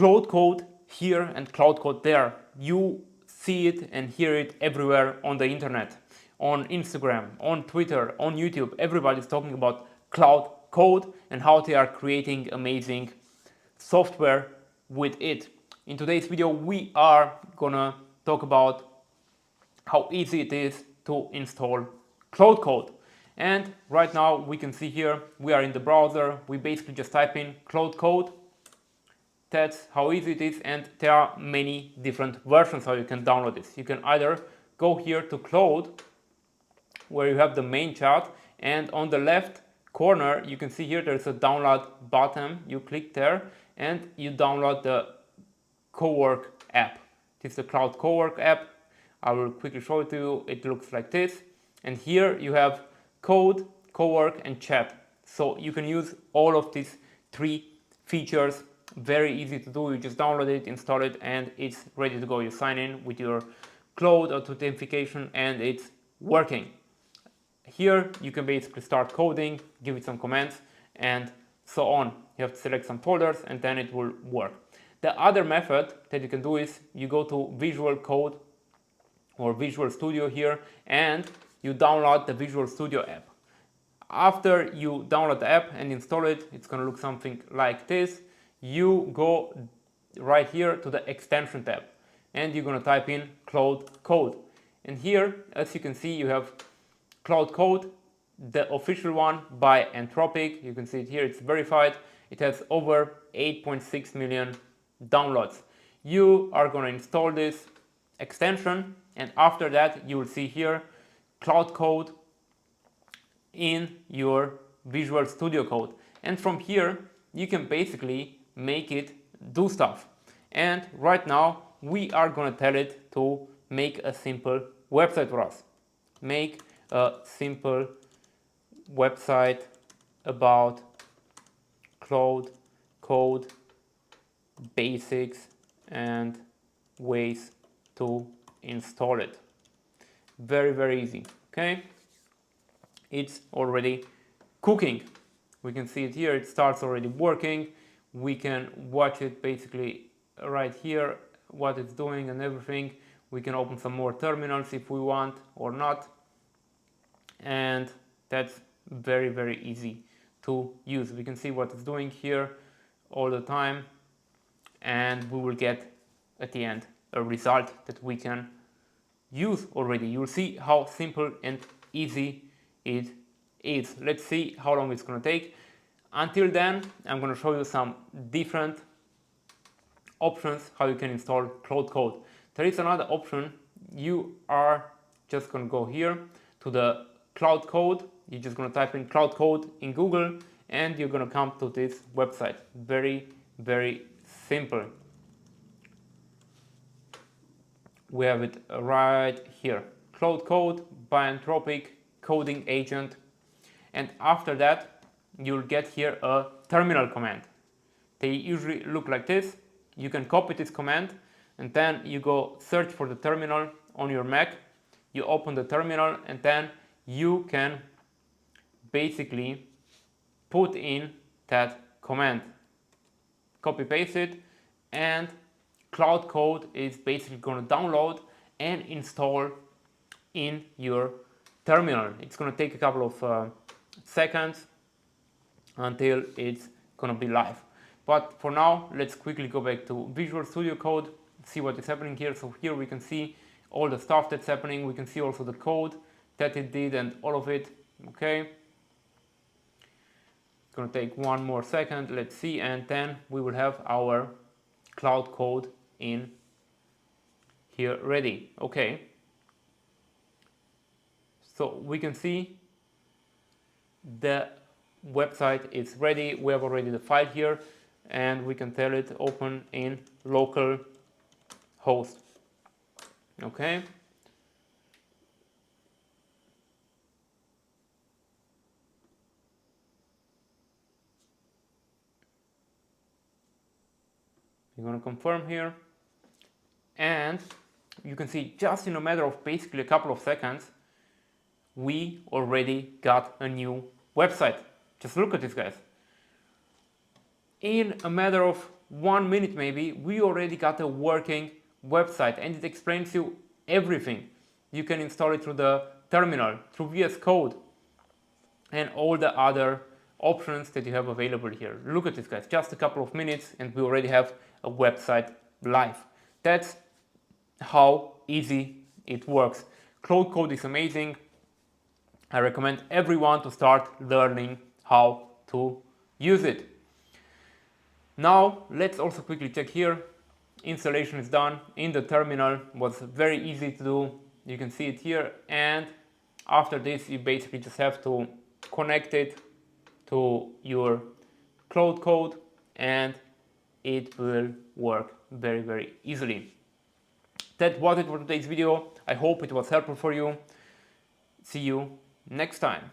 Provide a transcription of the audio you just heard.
Claude Code here and Claude Code there. You see it and hear it everywhere on the internet, on Instagram, on Twitter, on YouTube. Everybody's talking about Claude Code and how they are creating amazing software with it. In today's video, we are gonna talk about how easy it is to install Claude Code. And right now we can see here, we are in the browser. We basically just type in Claude Code. That's how easy it is, and there are many different versions how you can download this. You can either go here to Claude, where you have the main chat, and on the left corner you can see here there's a download button. You click there and you download the Cowork app. This is the Claude Cowork app. I will quickly show it to you. It looks like this, and here you have Code, Cowork and Chat. So you can use all of these three features. Very easy to do. You just download it, install it, and it's ready to go. You sign in with your Claude authentication and it's working. Here you can basically start coding, give it some commands and so on. You have to select some folders and then it will work. The other method that you can do is you go to Visual Code or Visual Studio here and you download the Visual Studio app. After you download the app and install it, it's going to look something like this. You go right here to the extension tab and you're going to type in Claude Code. And here, as you can see, you have Claude Code, the official one by Anthropic. You can see it here, it's verified. It has over 8.6 million downloads. You are going to install this extension, and after that you will see here Claude Code in your Visual Studio Code. And from here you can basically make it do stuff. And right now we are going to tell it to make a simple website for us. Make a simple website about Claude Code basics and ways to install it. Very, very easy. Okay, it's already cooking. We can see it here. It starts already working. We can watch it basically right here, what it's doing and everything. We can open some more terminals if we want or not. And that's very, very easy to use. We can see what it's doing here all the time, and we will get at the end a result that we can use already. You'll see how simple and easy it is. Let's see how long it's going to take. Until then, I'm going to show you some different options how you can install Claude Code. There is another option. You are just going to go here to the Claude Code. You're just going to type in Claude Code in Google and you're going to come to this website. Very, very simple. We have it right here. Claude Code by Anthropic coding agent. And after that, you'll get here a terminal command. They usually look like this. You can copy this command and then you go search for the terminal on your Mac. You open the terminal and then you can basically put in that command. Copy paste it, and Claude Code is basically going to download and install in your terminal. It's going to take a couple of seconds until it's going to be live. But for now, let's quickly go back to Visual Studio Code, see what is happening here. So here we can see all the stuff that's happening. We can see also the code that it did and all of it. Okay. It's going to take one more second. Let's see. And then we will have our Claude Code in here ready. Okay. So we can see the website is ready. We have already the file here and we can tell it open in local host. Okay. You're going to confirm here, and you can see just in a matter of basically a couple of seconds we already got a new website. Just look at this, guys. In a matter of 1 minute maybe, we already got a working website, and it explains you everything. You can install it through the terminal, through VS Code, and all the other options that you have available here. Look at this, guys, just a couple of minutes and we already have a website live. That's how easy it works. Claude Code is amazing. I recommend everyone to start learning how to use it. Now let's also quickly check here. Installation is done in the terminal, was very easy to do. You can see it here, and after this you basically just have to connect it to your Claude Code and it will work very, very easily. That was it for today's video. I hope it was helpful for you. See you next time.